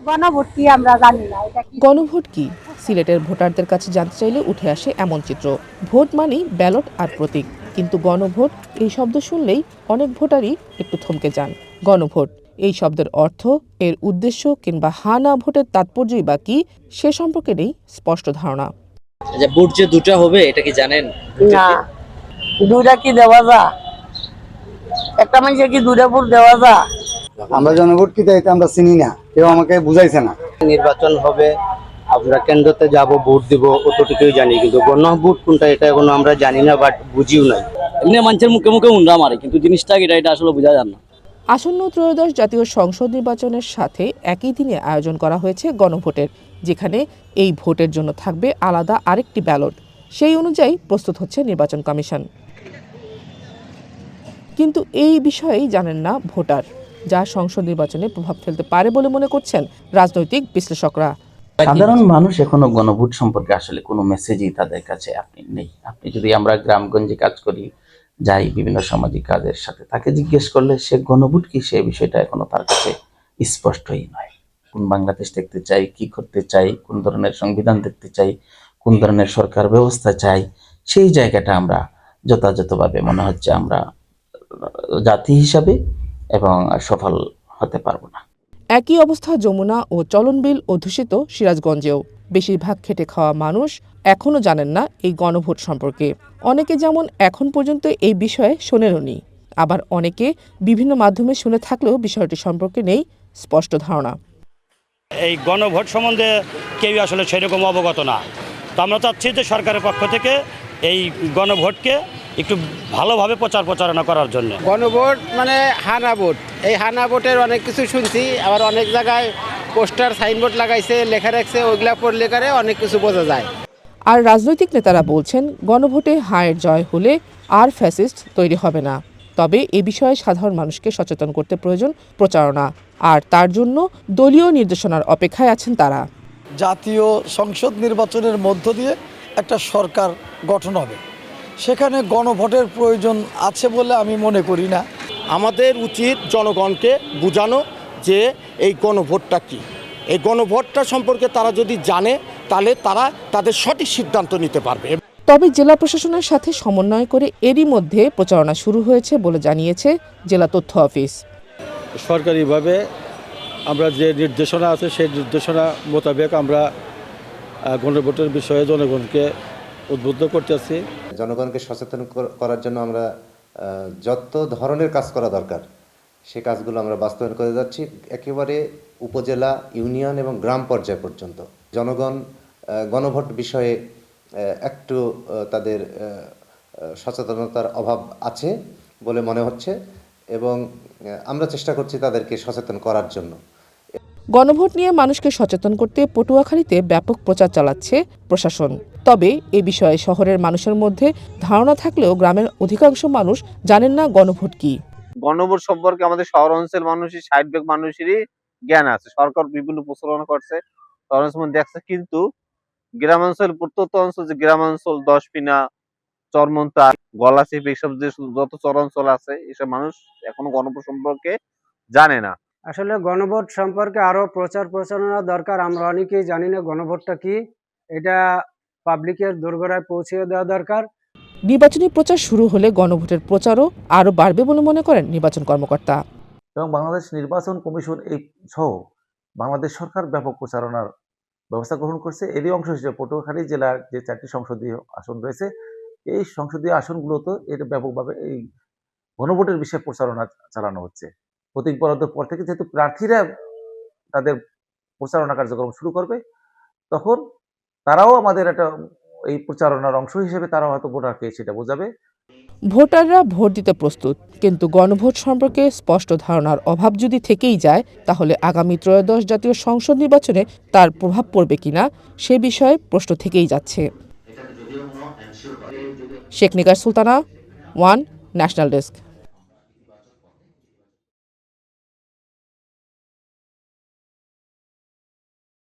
গণভোট কি আমরা জানি না, এটা কি গণভোট কি? সিলেটের ভোটারদের কাছে জানতে চাইলে উঠে আসে এমন চিত্র। ভোট মানেই ব্যালট আর প্রতীক, কিন্তু গণভোট এই শব্দ শুনলেই অনেক ভোটারই একটু থমকে যান। গণভোট এই শব্দের অর্থ, এর উদ্দেশ্য কিংবা হা না ভোটের তাৎপর্যই বা কি, সে সম্পর্কে নেই স্পষ্ট ধারণা। আচ্ছা, ভোট যে দুটা হবে এটা কি জানেন? না, দুইটা কি দেওয়া যা? একটা মানুষের কি দুইটা ভোট দেওয়া যা? আমরা জনভোট কি এটা আমরা চিনি না, কেউ আমাকে বুঝাইছে না। নির্বাচন হবে, আমরা কেন্দ্রতে যাব, ভোট দিব, অতটুকুই জানি, কিন্তু গণভোট কোনটা এটা এখনো আমরা জানি না, বাট বুঝিও নাই। এমনি মানুষের মুখে মুখে উন্ডা মারে, কিন্তু জিনিসটা এটা আসলে বোঝা যায় না। আসন্ন ত্রয়োদশ জাতীয় সংসদ নির্বাচনের সাথে একই দিনে আয়োজন করা হয়েছে গণভোটের, যেখানে এই ভোটের জন্য থাকবে আলাদা আরেকটি ব্যালট। সেই অনুযায়ী প্রস্তুত হচ্ছে নির্বাচন কমিশন। কিন্তু এই বিষয়েই জানেন না ভোটার, যা সংসদ নির্বাচনে প্রভাব ফেলতে পারে বলে মনে করছেন রাজনৈতিক বিশ্লেষকরা। সাধারণ মানুষ এখনো গণভোট সম্পর্কে আসলে কোনো মেসেজই তাদের কাছে নেই। আপনি যদি আমরা গ্রামগঞ্জে কাজ করি, যাই বিভিন্ন সামাজিক কাজের সাথে, তাকে জিজ্ঞেস করলে সে গণভোট কি, সে বিষয়টা এখনো তার কাছে স্পষ্টই নয়। কোন বাংলাদেশ দেখতে চাই, কি করতে চাই, কোন ধরনের সংবিধান দেখতে চাই, কোন ধরনের সরকার ব্যবস্থা চাই, সেই জায়গাটা আমরা যথাযথভাবে মনে হচ্ছে আমরা জাতি হিসাবে এবং সফল হতে পারবো না। একই অবস্থা যমুনা ও চলনবিল অধ্যুষিত সিরাজগঞ্জেও। বেশিরভাগ খেটে খাওয়া মানুষ এখনও জানেন না এই গণভোট সম্পর্কে। অনেকে যেমন এখন পর্যন্ত এই বিষয়ে শোনেননি, আবার অনেকে বিভিন্ন মাধ্যমে শুনে থাকলেও বিষয়টি সম্পর্কে নেই স্পষ্ট ধারণা। এই গণভোট সম্বন্ধে কেউ আসলে সেরকম অবগত না। তো আমরা চাচ্ছি যে সরকারের পক্ষ থেকে এই গণভোটকে একটু ভালোভাবে প্রচারণা করার জন্য। গণভোট মানে হানা ভোট, এই হানা ভোটের অনেক কিছু শুনছি, আবার অনেক জায়গায় পোস্টার সাইনবোর্ড লাগাইছে, লেখা রাখছে, ওইগুলা পড়লে করে অনেক কিছু বোঝা যায়। আর রাজনৈতিক নেতারা বলছেন গণভোটে হায়ের জয় হলে আর ফ্যাসিস্ট তৈরি হবে না। তবে এ বিষয়ে সাধারণ মানুষকে সচেতন করতে প্রয়োজন প্রচারণা, আর তার জন্য দলীয় নির্দেশনার অপেক্ষায় আছেন তারা। জাতীয় সংসদ নির্বাচনের মধ্য দিয়ে একটা সরকার গঠন হবে, সেখানে গণভোটের প্রয়োজন আছে বলে আমি মনে করি না। আমাদের উচিত জনগণকে বোঝানো যে এই গণভোটটা কি। এই গণভোটটা সম্পর্কে তারা যদি জানে, তাহলে তারা তাদের সঠিক সিদ্ধান্ত নিতে পারবে। তবে জেলা প্রশাসনের সাথে সমন্বয় করে এরই মধ্যে প্রচারণা শুরু হয়েছে বলে জানিয়েছে জেলা তথ্য অফিস। সরকারিভাবে আমরা যে নির্দেশনা আছে সেই নির্দেশনা মোতাবেক আমরা গণভোটের বিষয়ে জনগণকে উদ্বুদ্ধ করতেছি। জনগণকে সচেতন করার জন্য আমরা যত ধরনের কাজ করা দরকার সে কাজগুলো আমরা বাস্তবায়ন করে যাচ্ছি, একেবারে উপজেলা, ইউনিয়ন এবং গ্রাম পর্যায় পর্যন্ত। জনগণ গণভোট বিষয়ে একটু তাদের সচেতনতার অভাব আছে বলে মনে হচ্ছে, এবং আমরা চেষ্টা করছি তাদেরকে সচেতন করার জন্য। গণভোট নিয়ে মানুষকে সচেতন করতে পটুয়াখালীতে ব্যাপক প্রচার চালাচ্ছে প্রশাসন। তবে এ বিষয়ে শহরের মানুষের মধ্যে ধারণা থাকলেও গ্রামের অধিকাংশ মানুষ জানেন না গণভোট কি। গণভোট সম্পর্কে আমাদের শহর অঞ্চল মানুষের 60% মানুষেরই জ্ঞান আছে, সরকার বিভিন্ন প্রচারণা করছে, শহর অঞ্চল দেখছে, কিন্তু গ্রামাঞ্চল, প্রত্যন্ত অঞ্চল, যে গ্রামাঞ্চল, দশপিনা, চরমন্তা, গলাচিপ, এইসব যে যত চরাঞ্চল আছে, এসব মানুষ এখনো গণভোট সম্পর্কে জানে না। আসলে গণভোট সম্পর্কে আরো প্রচারণা দরকার। আমরা অনেকেই জানি না গণভোটটা কি, এটা পাবলিকের দোরগোড়ায় পৌঁছে দেওয়া দরকার। নির্বাচনী প্রচার শুরু হলে গণভোটের প্রচারও আরও বাড়বে বলে মনে করেন নির্বাচন কর্মকর্তা। এবং বাংলাদেশ নির্বাচন কমিশন এই সহ বাংলাদেশ সরকার ব্যাপক প্রচারণার ব্যবস্থা গ্রহণ করছে। এরই অংশ হিসেবে পটুয়াখালী জেলার যে 4টি সংসদীয় আসন রয়েছে, এই সংসদীয় আসনগুলোতে এটা ব্যাপকভাবে এই গণভোটের বিষয়ে প্রচারণা চালানো হচ্ছে। প্রতীক বরাদ্দের পর থেকে যেহেতু প্রার্থীরা তাদের প্রচারণা কার্যক্রম শুরু করবে, তখন তারাও আমাদের একটা এই প্রচারণার অংশ হিসেবে তারা হয়তো ভোটারকে সেটা বোঝাবে। ভোটাররা ভোট দিতে প্রস্তুত, কিন্তু গণভোট সম্পর্কে স্পষ্ট ধারণার অভাব যদি থেকেই যায়, তাহলে আগামী ত্রয়োদশ জাতীয় সংসদ নির্বাচনে তার প্রভাব পড়বে কিনা সে বিষয়ে প্রশ্ন থেকেই যাচ্ছে। Sheikh Nigar Sultana, one national desk.